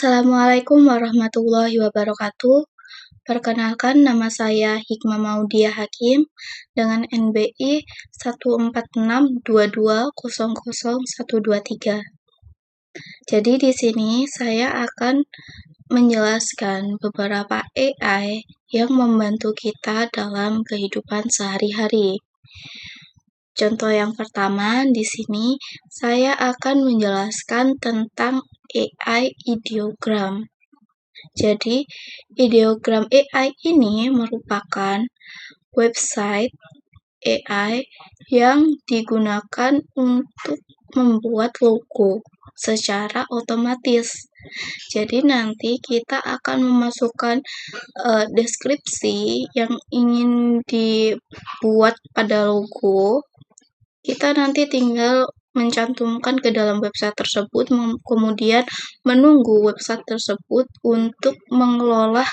Assalamualaikum warahmatullahi wabarakatuh. Perkenalkan, nama saya Hikmah Maudiah Hakim dengan NBI 14622000123. Jadi di sini saya akan menjelaskan beberapa AI yang membantu kita dalam kehidupan sehari-hari. Contoh yang pertama, di sini saya akan menjelaskan tentang AI ideogram. Jadi, ideogram AI ini merupakan website AI yang digunakan untuk membuat logo secara otomatis. Jadi nanti kita akan memasukkan deskripsi yang ingin dibuat pada logo. Kita nanti tinggal mencantumkan ke dalam website tersebut, kemudian menunggu website tersebut untuk mengelola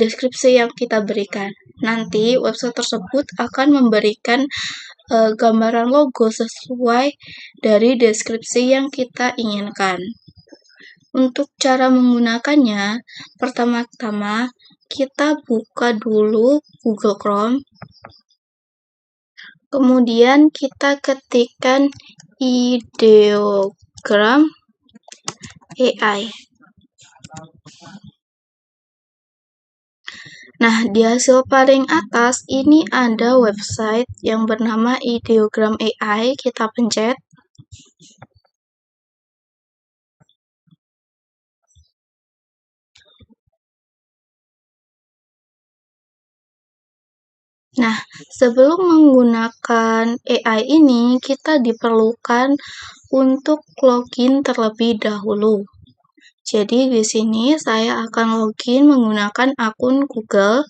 deskripsi yang kita berikan. Nanti website tersebut akan memberikan gambaran logo sesuai dari deskripsi yang kita inginkan. Untuk cara menggunakannya, pertama-tama kita buka dulu Google Chrome. Kemudian kita ketikkan ideogram AI. Nah, di hasil paling atas ini ada website yang bernama ideogram AI. Kita pencet. Nah, sebelum menggunakan AI ini, kita diperlukan untuk login terlebih dahulu. Jadi di sini saya akan login menggunakan akun Google.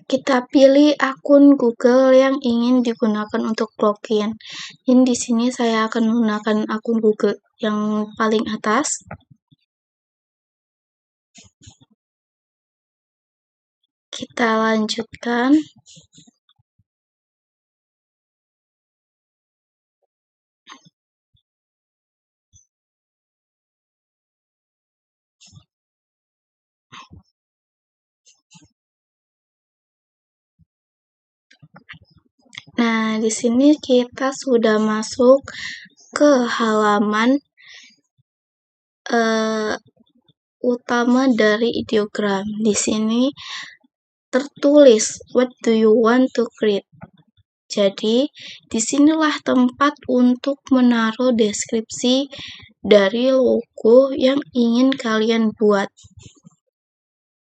Kita pilih akun Google yang ingin digunakan untuk login. Ini di sini saya akan menggunakan akun Google yang paling atas. Kita lanjutkan. Nah, di sini kita sudah masuk ke halaman utama dari ideogram. Di sini tertulis what do you want to create. Jadi, disinilah tempat untuk menaruh deskripsi dari logo yang ingin kalian buat.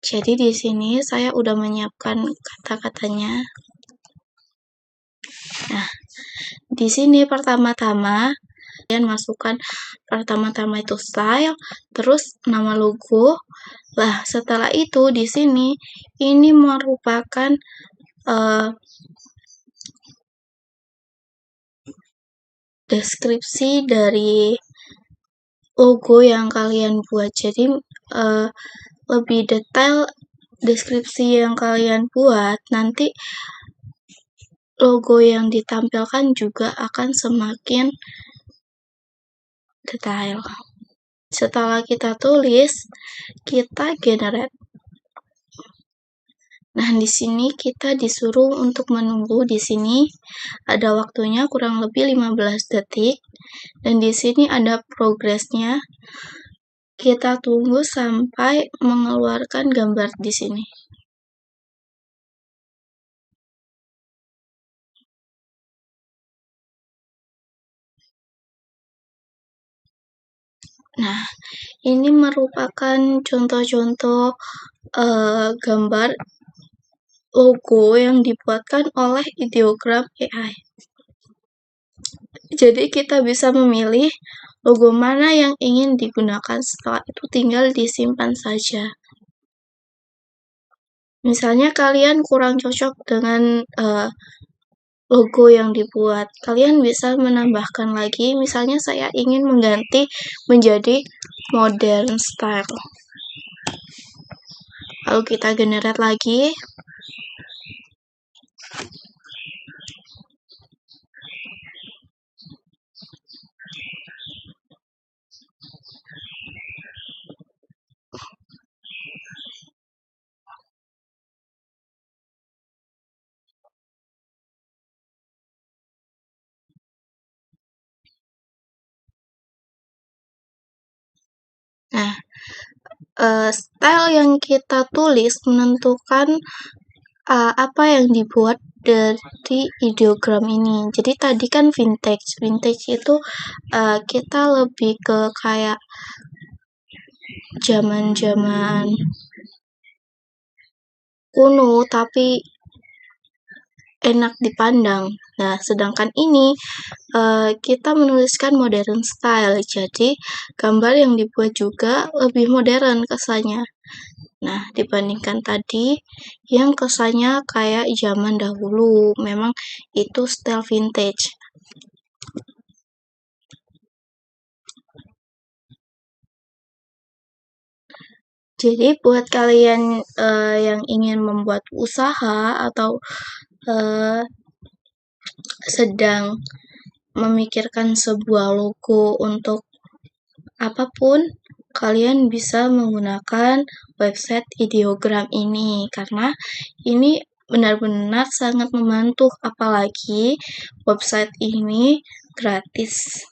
Jadi di sini saya udah menyiapkan kata-katanya. Nah, di sini pertama-tama kalian masukkan pertama-tama itu style, terus nama logo. Lah, setelah itu di sini ini merupakan deskripsi dari logo yang kalian buat. Jadi lebih detail deskripsi yang kalian buat, nanti logo yang ditampilkan juga akan semakin detail. Setelah kita tulis, kita generate. Nah, di sini kita disuruh untuk menunggu. Di sini ada waktunya kurang lebih 15 detik. Dan di sini ada progresnya. Kita tunggu sampai mengeluarkan gambar di sini. Nah, ini merupakan contoh-contoh gambar logo yang dibuatkan oleh ideogram AI. Jadi kita bisa memilih logo mana yang ingin digunakan, setelah itu tinggal disimpan saja. Misalnya kalian kurang cocok dengan logo yang dibuat, kalian bisa menambahkan lagi. Misalnya saya ingin mengganti menjadi modern style Lalu kita generate lagi. Nah, style yang kita tulis menentukan apa yang dibuat dari ideogram ini. Jadi tadi kan vintage. Vintage itu kita lebih ke kayak zaman-zaman kuno tapi enak dipandang. Nah, sedangkan ini kita menuliskan modern style. Jadi gambar yang dibuat juga lebih modern kesannya. Nah, dibandingkan tadi yang kesannya kayak zaman dahulu, memang itu style vintage. Jadi buat kalian yang ingin membuat usaha atau sedang memikirkan sebuah logo untuk apapun, kalian bisa menggunakan website ideogram ini karena ini benar-benar sangat membantu, apalagi website ini gratis.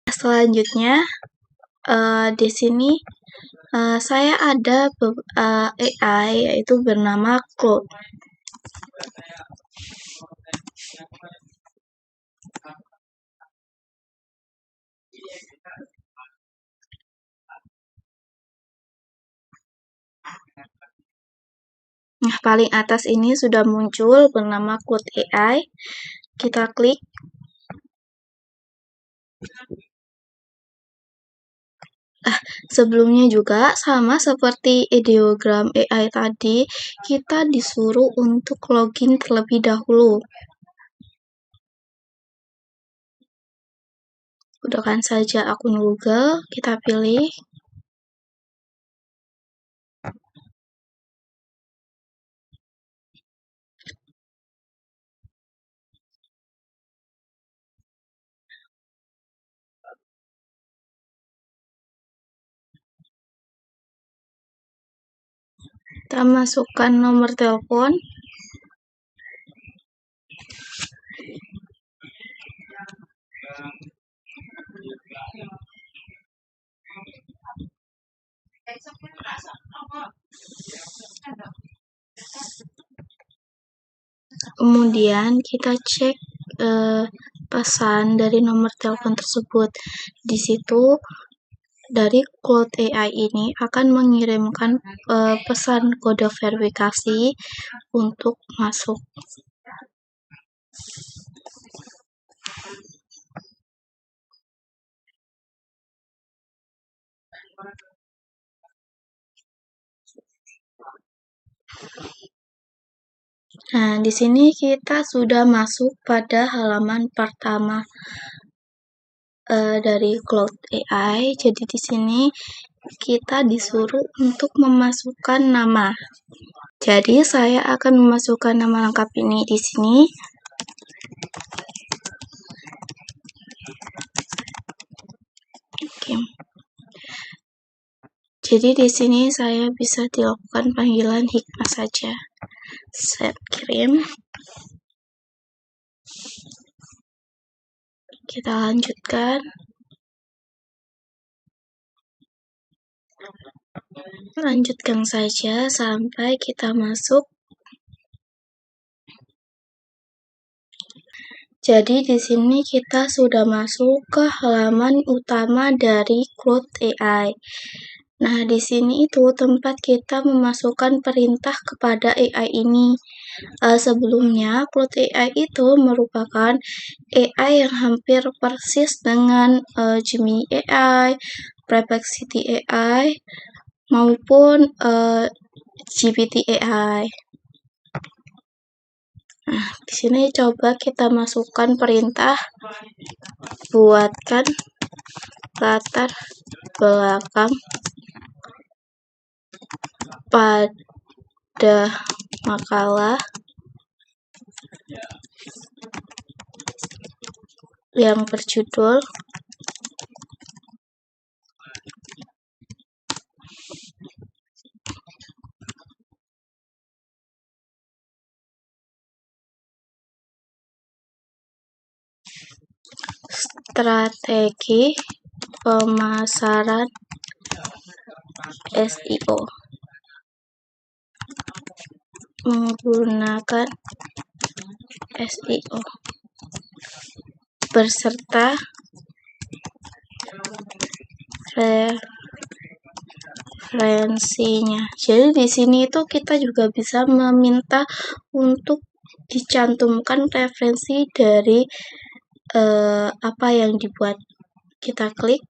Selanjutnya di sini saya ada AI yaitu bernama Claude. Nah, paling atas ini sudah muncul bernama Claude AI. Kita klik. Sebelumnya juga sama seperti ideogram AI tadi, kita disuruh untuk login terlebih dahulu. Gunakan saja akun Google, kita pilih. Kita masukkan nomor telepon. Kemudian kita cek pesan dari nomor telepon tersebut. Di situ dari Claude AI ini akan mengirimkan pesan kode verifikasi untuk masuk. Nah, di sini kita sudah masuk pada halaman pertama dari Claude AI. Jadi di sini kita disuruh untuk memasukkan nama. Jadi saya akan memasukkan nama lengkap ini di sini. Oke. Jadi di sini saya bisa dilakukan panggilan Hikmah saja. Set kirim. Kita lanjutkan. Lanjutkan saja sampai kita masuk. Jadi di sini kita sudah masuk ke halaman utama dari Claude AI. Nah, di sini itu tempat kita memasukkan perintah kepada AI ini. Sebelumnya, Claude AI itu merupakan AI yang hampir persis dengan Gemini AI, Perplexity AI, maupun GPT AI. Nah, di sini coba kita masukkan perintah buatkan latar belakang pada makalah yang berjudul Strategi Pemasaran SEO menggunakan SEO beserta referensinya. Jadi di sini itu kita juga bisa meminta untuk dicantumkan referensi dari apa yang dibuat. Kita klik.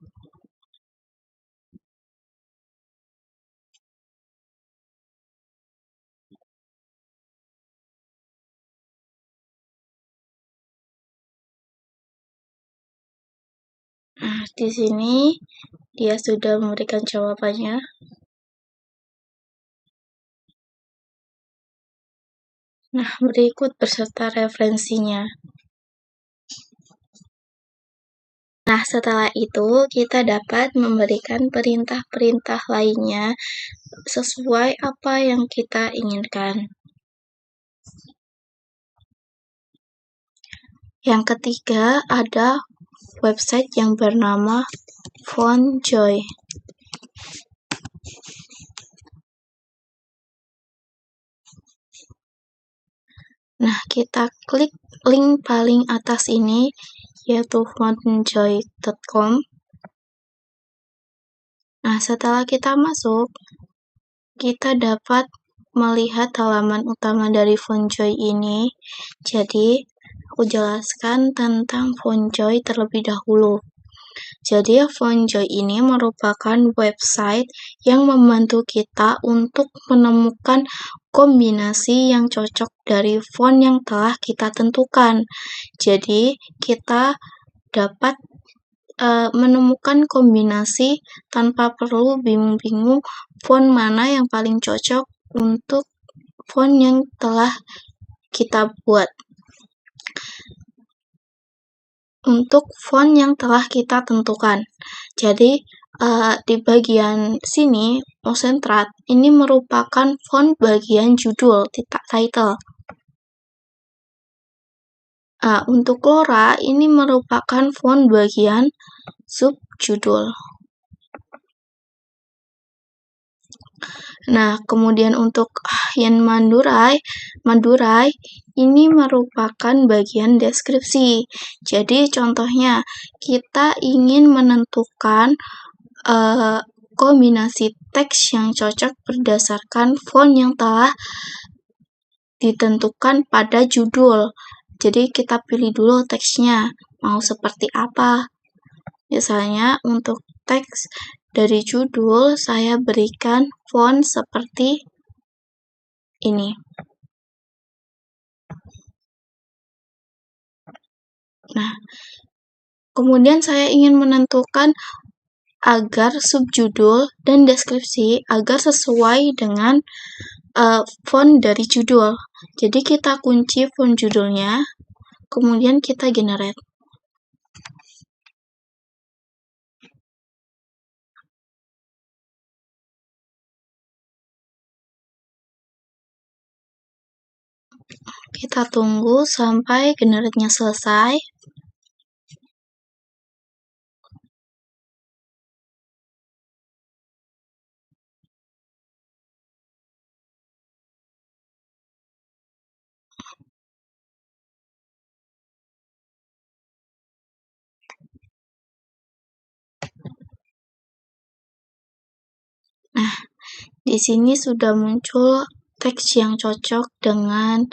Nah, di sini dia sudah memberikan jawabannya. Nah, berikut beserta referensinya. Nah, setelah itu kita dapat memberikan perintah-perintah lainnya sesuai apa yang kita inginkan. Yang ketiga ada website yang bernama FontJoy. Nah, kita klik link paling atas ini, yaitu fontjoy.com. Nah, setelah kita masuk, kita dapat melihat halaman utama dari FontJoy ini. Jadi, aku jelaskan tentang FontJoy terlebih dahulu. Jadi, FontJoy ini merupakan website yang membantu kita untuk menemukan kombinasi yang cocok dari font yang telah kita tentukan. Jadi, kita dapat menemukan kombinasi tanpa perlu bingung-bingung font mana yang paling cocok untuk font yang telah kita buat. Untuk font yang telah kita tentukan. Jadi, di bagian sini, Concentrate ini merupakan font bagian judul, title. Untuk Cora ini merupakan font bagian subjudul. Nah, kemudian untuk Hyan Madurai ini merupakan bagian deskripsi. Jadi contohnya kita ingin menentukan kombinasi teks yang cocok berdasarkan font yang telah ditentukan pada judul. Jadi kita pilih dulu teksnya, mau seperti apa. Misalnya untuk teks dari judul, saya berikan font seperti ini. Nah, kemudian saya ingin menentukan agar subjudul dan deskripsi agar sesuai dengan font dari judul. Jadi kita kunci font judulnya, kemudian kita generate. Kita tunggu sampai generate-nya selesai. Nah, di sini sudah muncul teks yang cocok dengan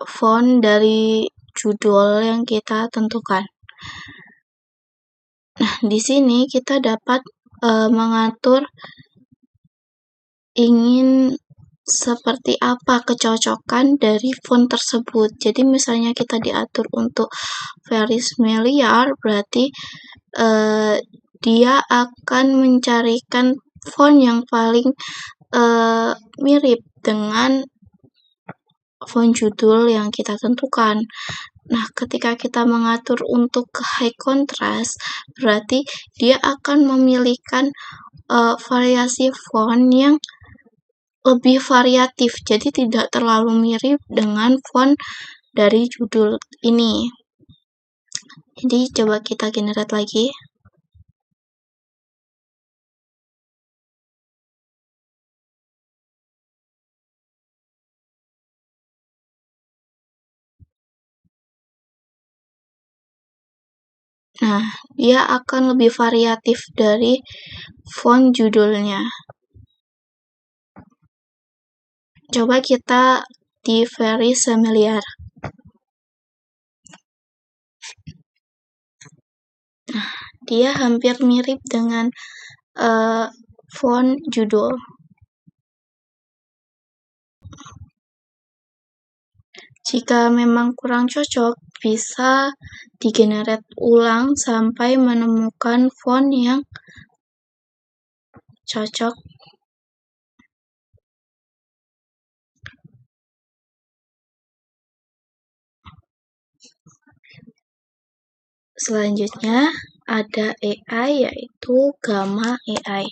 font dari judul yang kita tentukan. Nah, di sini kita dapat mengatur ingin seperti apa kecocokan dari font tersebut. Jadi misalnya kita diatur untuk very familiar, berarti dia akan mencarikan font yang paling mirip dengan font judul yang kita tentukan. Nah, ketika kita mengatur untuk high contrast, berarti dia akan memilihkan variasi font yang lebih variatif, jadi tidak terlalu mirip dengan font dari judul ini. Jadi coba kita generate lagi. Nah, dia akan lebih variatif dari font judulnya. Coba kita di very familiar. Nah, dia hampir mirip dengan font judul. Jika memang kurang cocok, bisa digenerate ulang sampai menemukan font yang cocok. Selanjutnya ada AI, yaitu Gamma AI.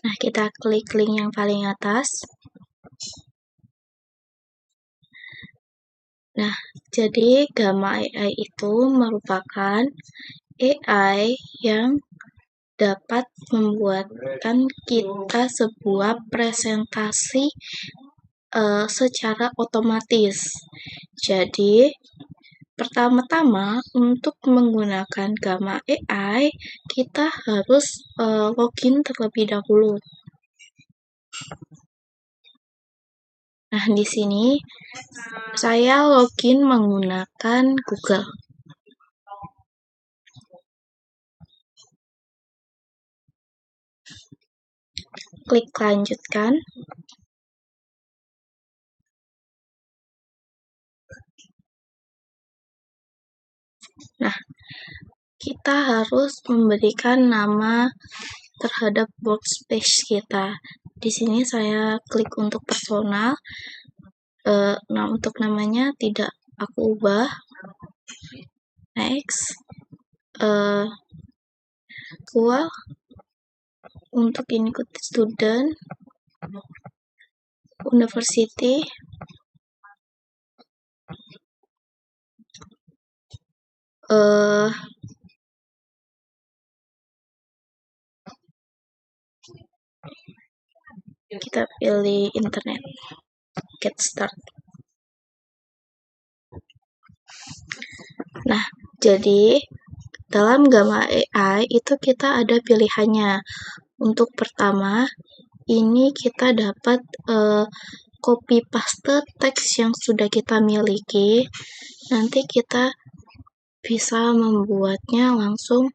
Nah, kita klik link yang paling atas. Nah, jadi Gamma AI itu merupakan AI yang dapat membuatkan kita sebuah presentasi secara otomatis. Jadi, pertama-tama untuk menggunakan Gamma AI, kita harus login terlebih dahulu. Nah, di sini saya login menggunakan Google. Klik lanjutkan. Nah, kita harus memberikan nama terhadap workspace kita. Di sini saya klik untuk personal. Nah, untuk namanya tidak aku ubah. Next. Equal. Untuk include student. University. Kita pilih internet. Get start. Nah, jadi dalam Gamma AI itu kita ada pilihannya. Untuk pertama, ini kita dapat copy paste teks yang sudah kita miliki. Nanti kita bisa membuatnya langsung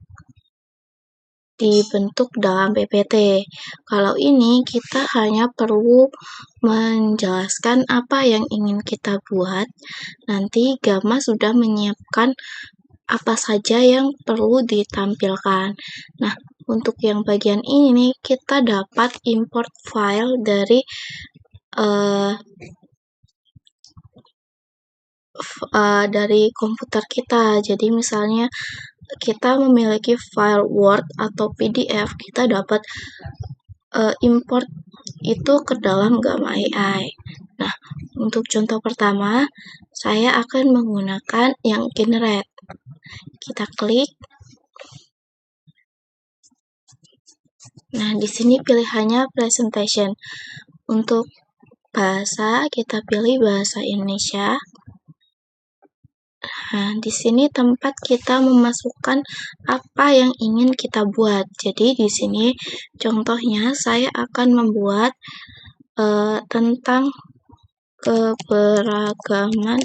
dibentuk dalam PPT. Kalau ini kita hanya perlu menjelaskan apa yang ingin kita buat. Nanti Gamma sudah menyiapkan apa saja yang perlu ditampilkan. Nah, untuk yang bagian ini kita dapat import file dari komputer kita. Jadi misalnya kita memiliki file Word atau PDF, kita dapat import itu ke dalam Gamma AI. Nah, untuk contoh pertama, saya akan menggunakan yang generate. Kita klik. Nah, di sini pilihannya presentation. Untuk bahasa, kita pilih bahasa Indonesia. Nah, di sini tempat kita memasukkan apa yang ingin kita buat. Jadi, di sini contohnya saya akan membuat tentang keberagaman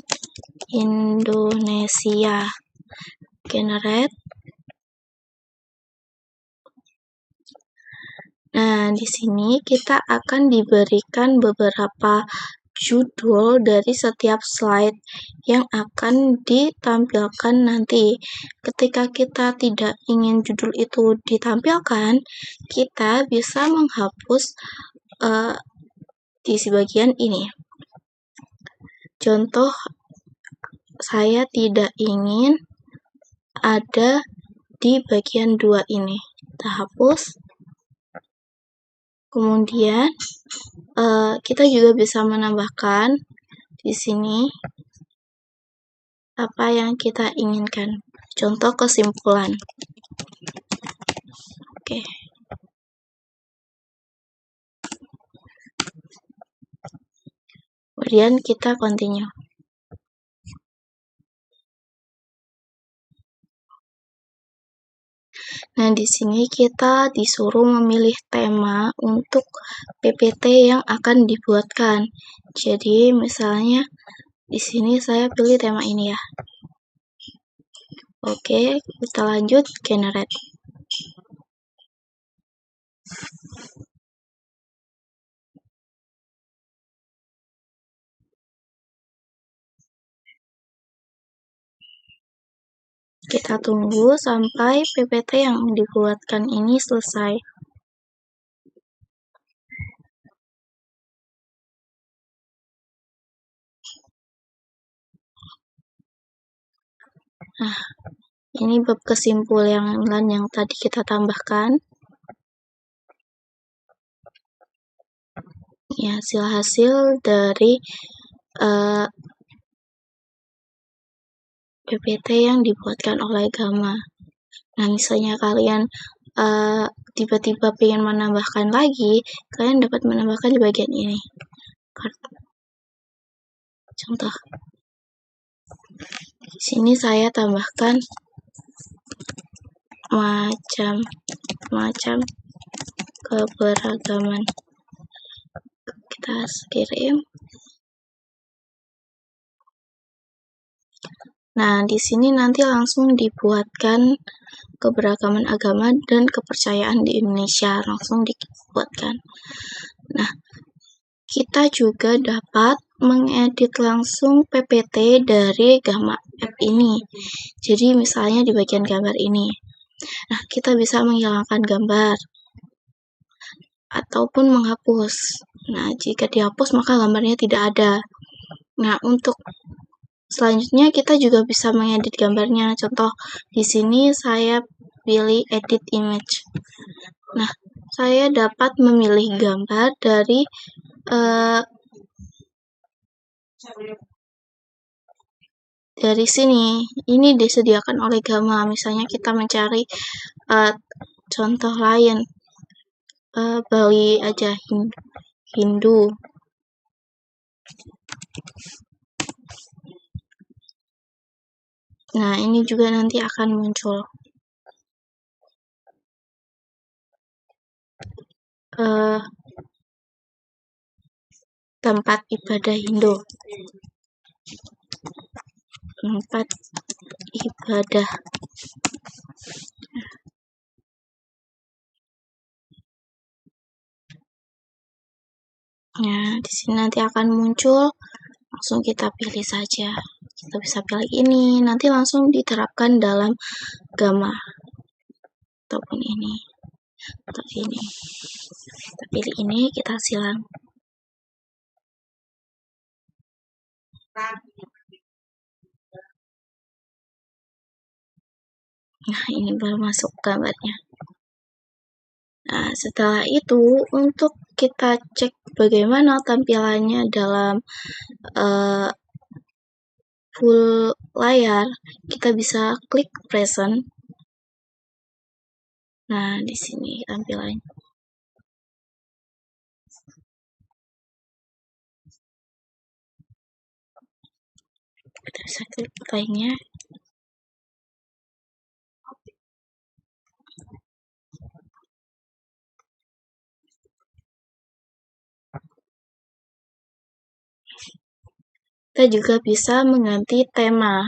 Indonesia. Generate. Nah, di sini kita akan diberikan beberapa judul dari setiap slide yang akan ditampilkan nanti. Ketika kita tidak ingin judul itu ditampilkan, kita bisa menghapus di bagian ini. Contoh, saya tidak ingin ada di bagian 2 ini. Kita hapus. Kemudian kita juga bisa menambahkan di sini apa yang kita inginkan. Contoh kesimpulan. Oke. Kemudian kita continue. Nah, di sini kita disuruh memilih tema untuk PPT yang akan dibuatkan. Jadi, misalnya di sini saya pilih tema ini ya. Oke, kita lanjut generate. Kita tunggu sampai PPT yang dibuatkan ini selesai. Nah, ini bab kesimpulan yang tadi kita tambahkan. Ya, hasil dari PPT yang dibuatkan oleh Gama. Nah, misalnya kalian tiba-tiba pengen menambahkan lagi, kalian dapat menambahkan di bagian ini. Contoh. Di sini saya tambahkan macam keberagaman. Kita kirim. Nah, di sini nanti langsung dibuatkan keberagaman agama dan kepercayaan di Indonesia, langsung dibuatkan. Nah, kita juga dapat mengedit langsung PPT dari Gama App ini. Jadi misalnya di bagian gambar ini. Nah, kita bisa menghilangkan gambar ataupun menghapus. Nah, jika dihapus maka gambarnya tidak ada. Nah, untuk selanjutnya kita juga bisa mengedit gambarnya. Contoh, di sini saya pilih edit image. Nah, saya dapat memilih gambar dari sini. Ini disediakan oleh Gama. Misalnya kita mencari contoh lain, Bali aja, Hindu. Nah, ini juga nanti akan muncul. Tempat ibadah Hindu. Tempat ibadah. Nah, di sini nanti akan muncul, langsung kita pilih saja. Kita bisa pilih ini, nanti langsung diterapkan dalam Gama. Ataupun ini. Atau ini. Kita pilih ini, kita silang. Nah, ini baru masuk gambarnya. Nah, setelah itu, untuk kita cek bagaimana tampilannya dalam full layar, kita bisa klik present. Nah, di sini tampilannya. Kita bisa klik lainnya. Kita juga bisa mengganti tema.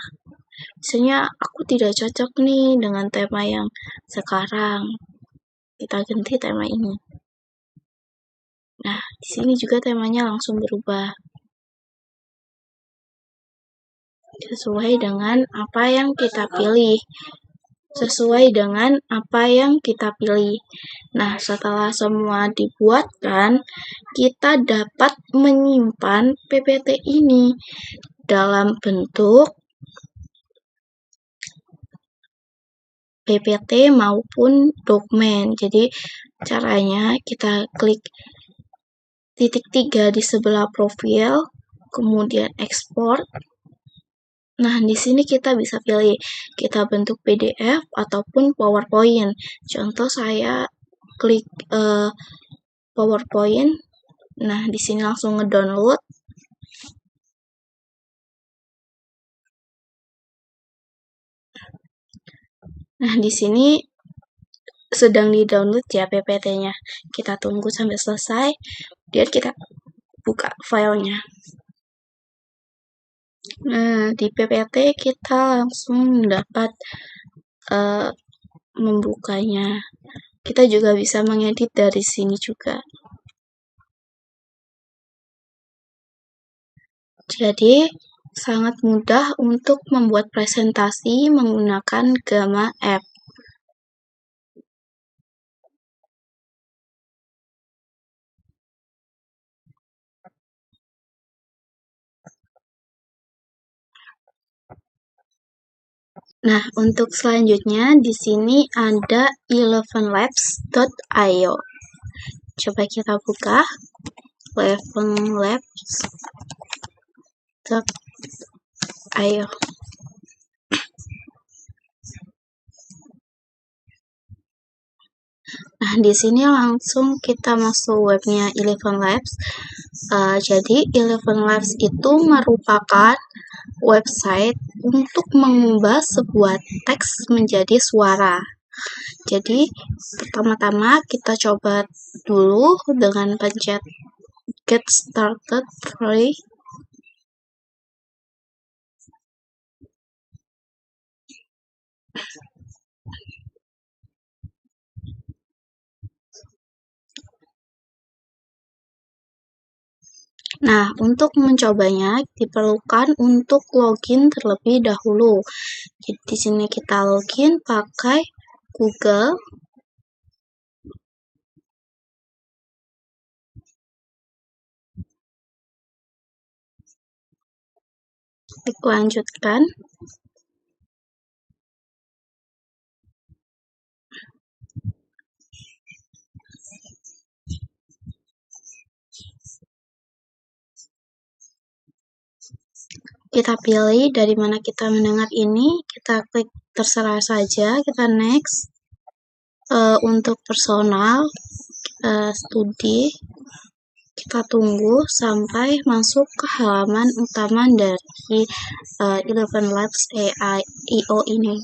Misalnya aku tidak cocok nih dengan tema yang sekarang. Kita ganti tema ini. Nah, di sini juga temanya langsung berubah sesuai dengan apa yang kita pilih. Nah, setelah semua dibuatkan, kita dapat menyimpan PPT ini dalam bentuk PPT maupun dokumen. Jadi, caranya kita klik titik 3 di sebelah profil, kemudian ekspor. Nah, di sini kita bisa pilih kita bentuk PDF ataupun PowerPoint. Contoh saya klik PowerPoint. Nah, di sini langsung ngedownload. Nah, di sini sedang di-download ya PPT-nya. Kita tunggu sampai selesai, dan kita buka filenya. Nah, di PPT kita langsung dapat membukanya. Kita juga bisa mengedit dari sini juga. Jadi, sangat mudah untuk membuat presentasi menggunakan Gamma App. Nah, untuk selanjutnya di sini ada elevenlabs.io. Coba kita buka elevenlabs.io. Nah, di sini langsung kita masuk webnya Eleven Labs. Jadi, Eleven Labs itu merupakan website untuk mengubah sebuah teks menjadi suara. Jadi, pertama-tama kita coba dulu dengan pencet Get Started Free. Nah, untuk mencobanya diperlukan untuk login terlebih dahulu. Jadi di sini kita login pakai Google. Klik lanjutkan. Kita pilih dari mana kita mendengar ini, kita klik terserah saja, kita next. Untuk personal studi, kita tunggu sampai masuk ke halaman utama dari Eleven Labs AI.io ini.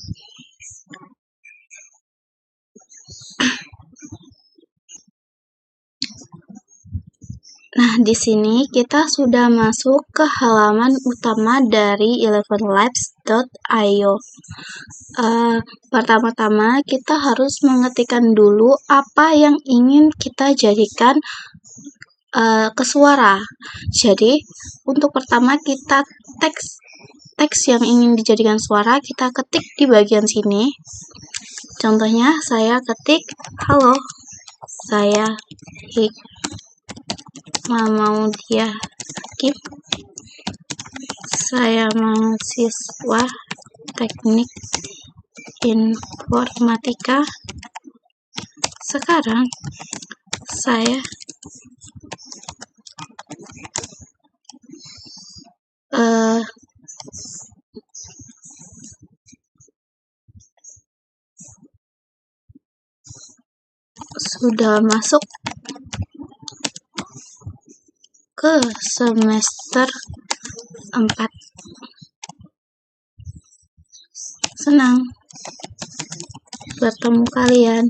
Nah, di sini kita sudah masuk ke halaman utama dari elevenlabs.io. Pertama-tama kita harus mengetikkan dulu apa yang ingin kita jadikan ke suara. Jadi, untuk pertama kita teks yang ingin dijadikan suara, kita ketik di bagian sini. Contohnya, saya ketik, halo, saya Hikmamaudia Akif, saya mahasiswa teknik informatika. Sekarang saya sudah masuk ke semester 4. Senang bertemu kalian.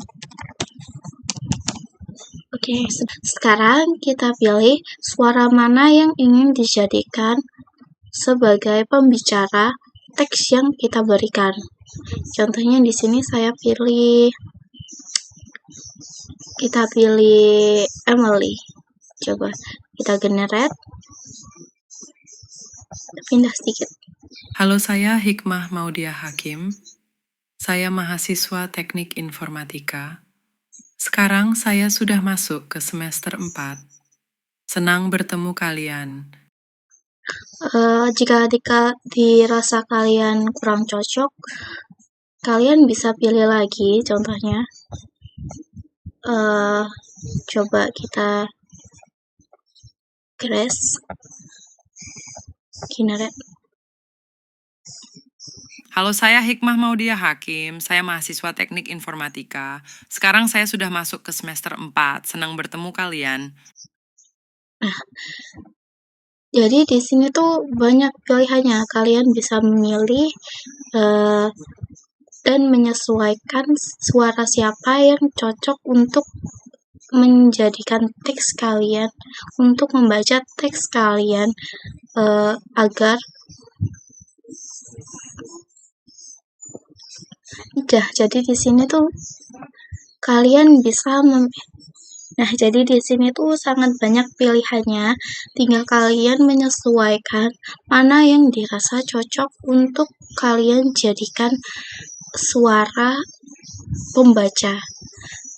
Oke, sekarang kita pilih suara mana yang ingin dijadikan sebagai pembicara teks yang kita berikan. Contohnya di sini kita pilih Emily. Coba kita generate, pindah sedikit. Halo, saya Hikmah Maudia Hakim. Saya mahasiswa Teknik Informatika. Sekarang saya sudah masuk ke semester 4. Senang bertemu kalian. Jika dirasa kalian kurang cocok, kalian bisa pilih lagi. Contohnya, coba kita generate. Halo, saya Hikmah Maudia Hakim. Saya mahasiswa Teknik Informatika. Sekarang saya sudah masuk ke semester 4. Senang bertemu kalian. Nah, jadi di sini tuh banyak pilihannya. Kalian bisa memilih dan menyesuaikan suara siapa yang cocok untuk menjadikan teks kalian, untuk membaca teks kalian agar jadi di sini tuh kalian bisa Nah, jadi di sini tuh sangat banyak pilihannya. Tinggal kalian menyesuaikan mana yang dirasa cocok untuk kalian jadikan suara pembaca.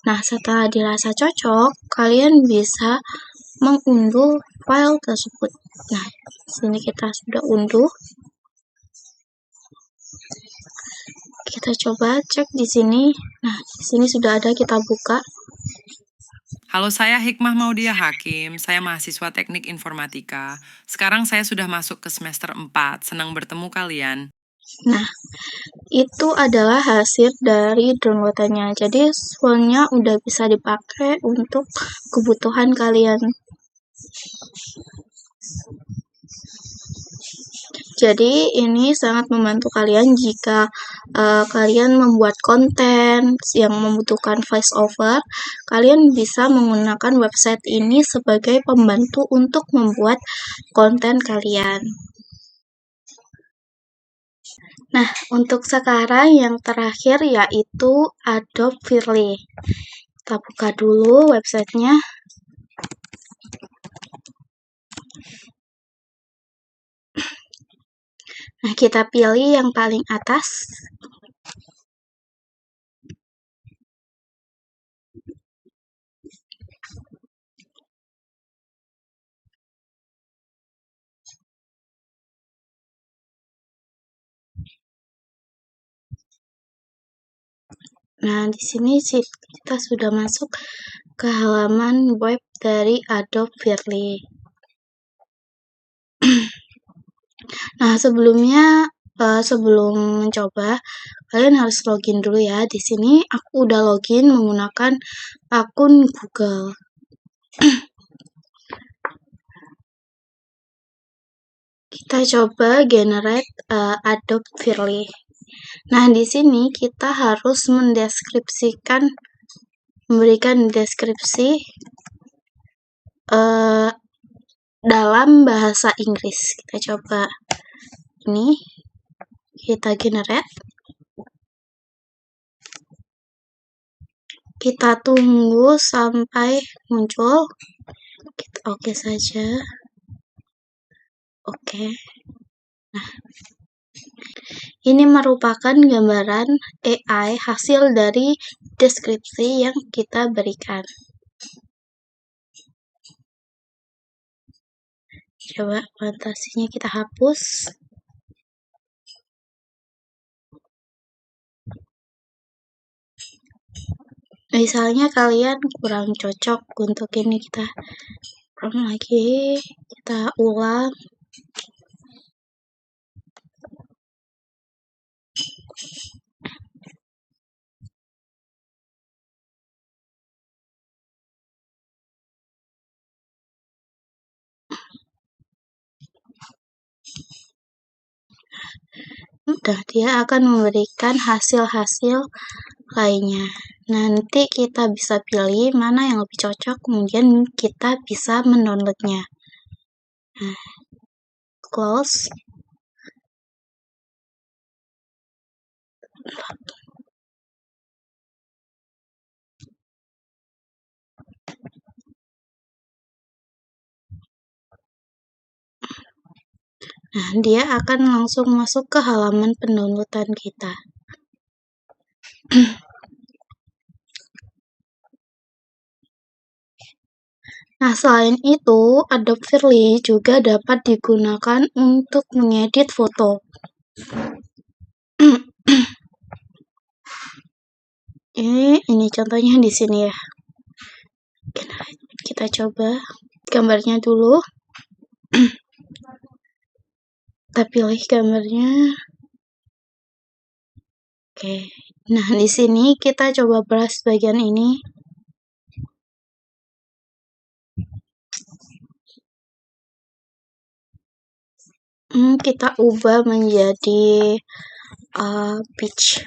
Nah, setelah dirasa cocok, kalian bisa mengunduh file tersebut. Nah, sini kita sudah unduh. Kita coba cek di sini. Nah, di sini sudah ada, kita buka. Halo, saya Hikmah Maudia Hakim. Saya mahasiswa Teknik Informatika. Sekarang saya sudah masuk ke semester 4. Senang bertemu kalian. Nah, itu adalah hasil dari downloadannya. Jadi, filenya udah bisa dipakai untuk kebutuhan kalian. Jadi ini sangat membantu kalian jika kalian membuat konten yang membutuhkan voice over. Kalian bisa menggunakan website ini sebagai pembantu untuk membuat konten kalian. Nah, untuk sekarang yang terakhir yaitu Adobe Firely. Kita buka dulu websitenya. Nah, kita pilih yang paling atas. Nah, di sini kita sudah masuk ke halaman web dari Adobe Firely. Nah, sebelum mencoba, kalian harus login dulu ya. Di sini aku udah login menggunakan akun Google. Kita coba generate Adobe Firely. Nah, di sini kita harus memberikan deskripsi dalam bahasa Inggris. Kita coba ini, kita generate. Kita tunggu sampai muncul. Kita oke saja. Oke. Nah, ini merupakan gambaran AI hasil dari deskripsi yang kita berikan. Coba fantasinya kita hapus. Misalnya kalian kurang cocok untuk ini, kita ulang. Udah, dia akan memberikan hasil-hasil lainnya. Nanti kita bisa pilih mana yang lebih cocok, kemudian kita bisa mendownloadnya. Nah, close. Nah, dia akan langsung masuk ke halaman pendownloadan kita. Nah, selain itu, Adobe Firely juga dapat digunakan untuk mengedit foto. Ini contohnya di sini ya. Kita coba gambarnya dulu. Kita pilih gambarnya. Oke. Nah, di sini kita coba brush bagian ini. Kita ubah menjadi peach.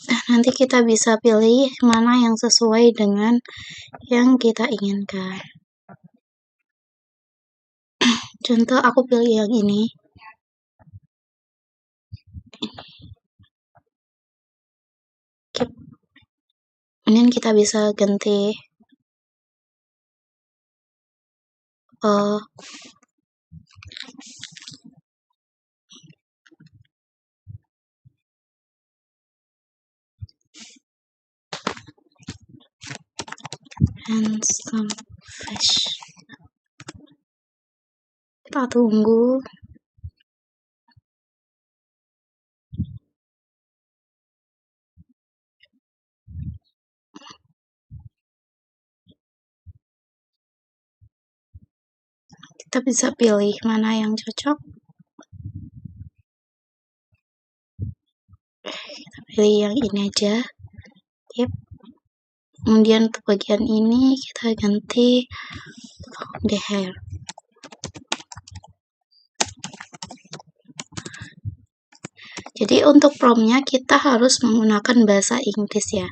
Nah, nanti kita bisa pilih mana yang sesuai dengan yang kita inginkan. Contoh, aku pilih yang ini. Kemudian kita bisa ganti handsome face. Kita tunggu. Kita bisa pilih mana yang cocok. Kita pilih yang ini aja. Yep. Kemudian untuk bagian ini kita ganti the hair. Jadi untuk promptnya kita harus menggunakan bahasa Inggris ya.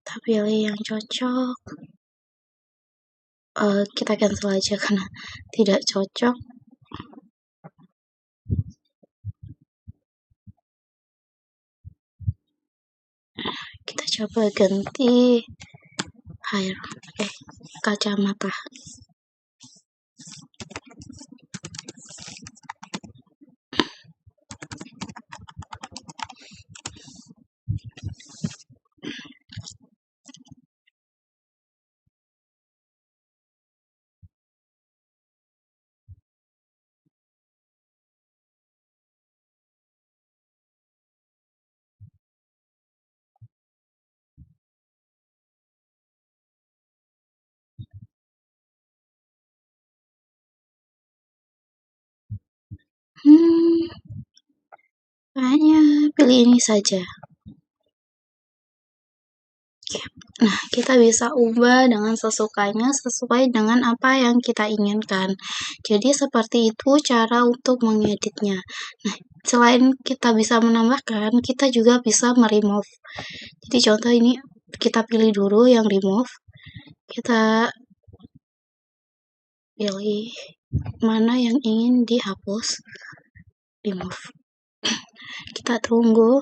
Kita pilih yang cocok. Kita cancel aja karena tidak cocok. Kita coba ganti hair, kacamata. Kayaknya pilih ini saja. Nah, kita bisa ubah dengan sesukanya sesuai dengan apa yang kita inginkan. Jadi seperti itu cara untuk mengeditnya. Nah, selain kita bisa menambahkan, kita juga bisa meremove. Jadi contoh ini kita pilih dulu yang remove. Kita pilih mana yang ingin dihapus. Remove. Kita tunggu.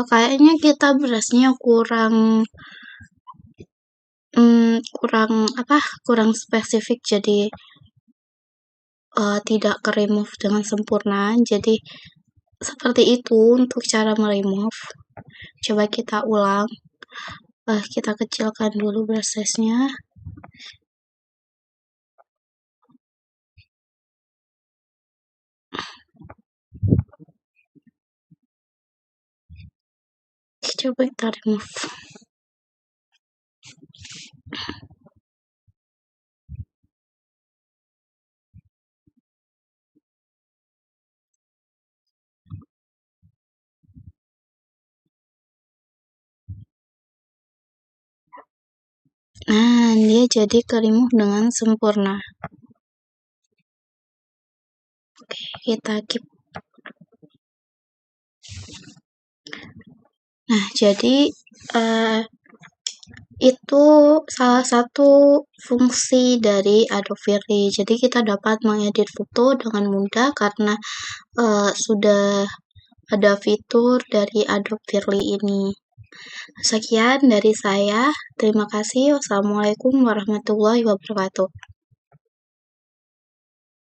Kayaknya kita berasnya kurang kurang spesifik, jadi tidak ke-remove dengan sempurna. Jadi seperti itu untuk cara me-remove. Coba kita ulang. Kita kecilkan dulu brush size-nya. Coba kita remove. Nah, dia jadi ke-remove dengan sempurna. Oke, kita keep. Nah, jadi itu salah satu fungsi dari Adobe Firely. Jadi kita dapat mengedit foto dengan mudah karena sudah ada fitur dari Adobe Firely ini. Sekian dari saya. Terima kasih. Wassalamualaikum warahmatullahi wabarakatuh.